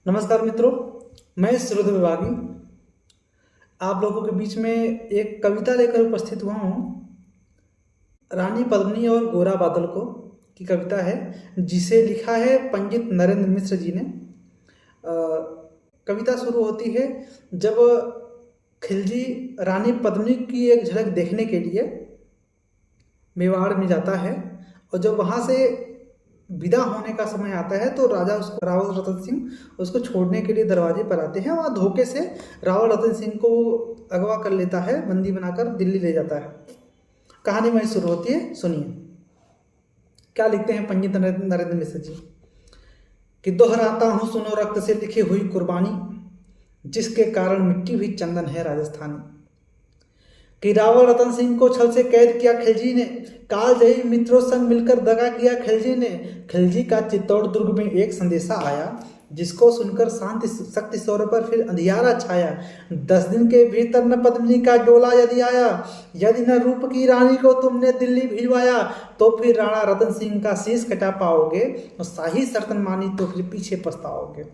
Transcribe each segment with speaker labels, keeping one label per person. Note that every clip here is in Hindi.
Speaker 1: नमस्कार मित्रों, मैं सुरद विभागी आप लोगों के बीच में एक कविता लेकर उपस्थित हुआ हूँ। रानी पद्मिनी और गोरा बादल को की कविता है, जिसे लिखा है पंडित नरेंद्र मिश्र जी ने। कविता शुरू होती है जब खिलजी रानी पद्मिनी की एक झलक देखने के लिए मेवाड़ में जाता है, और जब वहाँ से विदा होने का समय आता है तो राजा उसको रावल रतन सिंह उसको छोड़ने के लिए दरवाजे पर आते हैं। वहाँ धोखे से रावल रतन सिंह को अगवा कर लेता है, बंदी बनाकर दिल्ली ले जाता है। कहानी वहीं शुरू होती है, सुनिए क्या लिखते हैं पंडित नरेंद्र मिश्र जी। कि दोहराता हूँ सुनो रक्त से लिखी हुई कुर्बानी, जिसके कारण मिट्टी भी चंदन है राजस्थानी। कि रावल रतन सिंह को छल से कैद किया खिलजी ने, काल जयी मित्रों संग मिलकर दगा किया खिलजी ने। खिलजी का चित्तौड़ दुर्ग में एक संदेशा आया, जिसको सुनकर शांति शक्ति सौर पर फिर अंधियारा छाया। 10 दिन के भीतर न पद्मिनी का डोला यदि आया, यदि न रूप की रानी को तुमने दिल्ली भिजवाया, तो फिर राणा रतन सिंह का शीश कटा पाओगे, और शाही शर्तन मानी तो फिर पीछे पछताओगे।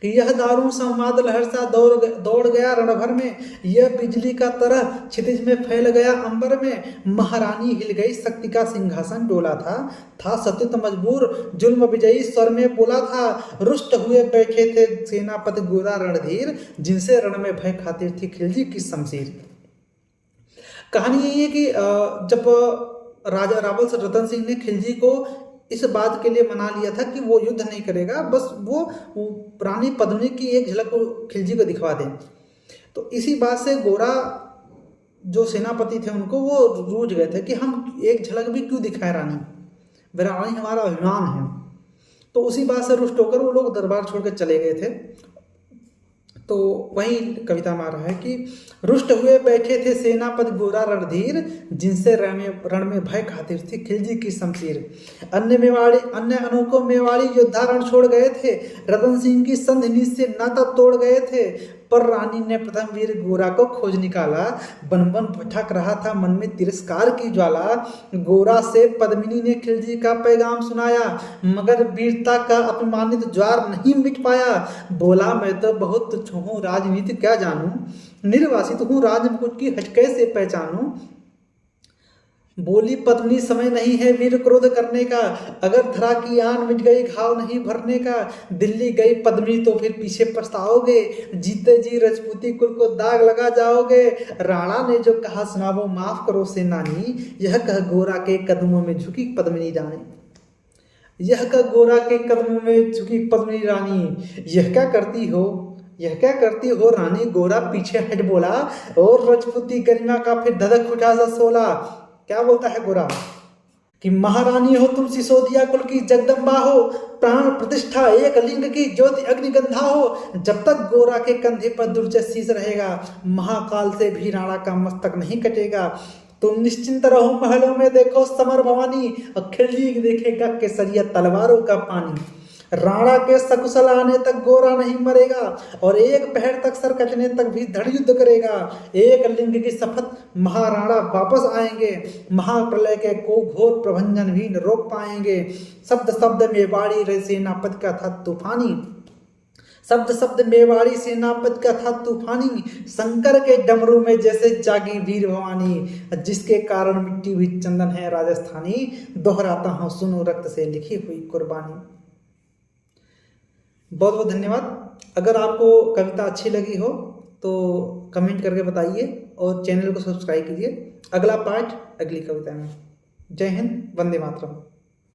Speaker 1: कि यह दारुण संवाद लहर सा दौड़ गया रणभर में, यह बिजली का तरह क्षितिज में फैल गया अंबर में। महारानी हिल गई, शक्ति का सिंहासन डोला था सत्युत मजबूर जुल्म विजयी स्वर में बोला था। रुष्ट हुए बैठे थे सेनापति गोरा रणधीर, जिनसे रण में भय खातिर थी खिलजी की शमशीर। कहानी यही है कि जब राजा रावल रतन सिंह ने खिलजी को इस बात के लिए मना लिया था कि वो युद्ध नहीं करेगा, बस वो रानी पद्मिनी की एक झलक खिलजी को दिखवा दें। तो इसी बात से गोरा जो सेनापति थे उनको वो रूठ गए थे कि हम एक झलक भी क्यों दिखाएं रानी हमारा अभिमान है। तो उसी बात से रुष्ट होकर वो लोग दरबार छोड़कर चले गए थे। तो वही कविता में आ रहा है कि रुष्ट हुए बैठे थे सेनापति गोरा रणधीर, जिनसे रण में भय खातिर थी खिलजी की शमशीर। अन्य अनोखों मेवाड़ी योद्धा रण छोड़ गए थे, रतन सिंह की संधि से नाता तोड़ गए थे। पर रानी ने प्रथम वीर गोरा को खोज निकाला, बन बन भटक रहा था मन में तिरस्कार की ज्वाला। गोरा से पद्मिनी ने खिलजी का पैगाम सुनाया, मगर वीरता का अपमानित ज्वार नहीं मिट पाया। बोला मैं तो बहुत तुच्छ हूँ, राजनीति क्या जानूं, निर्वासित हूँ राजमुकुट की हट कैसे पहचानूं। बोली पद्मिनी समय नहीं है वीर क्रोध करने का, अगर धरा की आन मिट गई घाव नहीं भरने का। दिल्ली गई पद्मिनी तो फिर पीछे पछताओगे, जीते जी रजपूती कुल को दाग लगा जाओगे। राणा ने जो कहा सुना वो माफ करो सेनानी, यह कह गोरा के कदमों में झुकी पद्मिनी रानी। यह कह गोरा के कदमों में झुकी पद्मिनी रानी, यह क्या करती हो रानी। गोरा पीछे हट बोला, और रजपूती गरिमा का फिर धधक उठा सा सोला। क्या बोलता है गोरा कि महारानी हो तुम सिसोदिया कुल की जगदम्बा हो, प्राण प्रतिष्ठा एक लिंग की ज्योति अग्निगंधा हो। जब तक गोरा के कंधे पर दुर्जय शीश रहेगा, महाकाल से भी राणा का मस्तक नहीं कटेगा। तुम निश्चिंत रहो महलों में देखो समर भवानी, और खिलजी देखेगा केसरिया तलवारों का पानी। राणा के सकुशल आने तक गोरा नहीं मरेगा, और एक पहर तक सर कटने तक भी धड़ युद्ध करेगा। एक लिंग की शपथ महाराणा वापस आएंगे, महाप्रलय के को घोर प्रभंजन भी न रोक पाएंगे। शब्द मेवाड़ी रे सेनापति का था तूफानी, शब्द मेवाड़ी सेनापति का था तूफानी। शंकर के डमरू में जैसे जागी वीर भवानी, जिसके कारण मिट्टी भी चंदन है राजस्थानी। दोहराता हूँ सुनो रक्त से लिखी हुई कुर्बानी। बहुत बहुत धन्यवाद। अगर आपको कविता अच्छी लगी हो तो कमेंट करके बताइए, और चैनल को सब्सक्राइब कीजिए। अगला पार्ट अगली कविता में। जय हिंद, वंदे मातरम।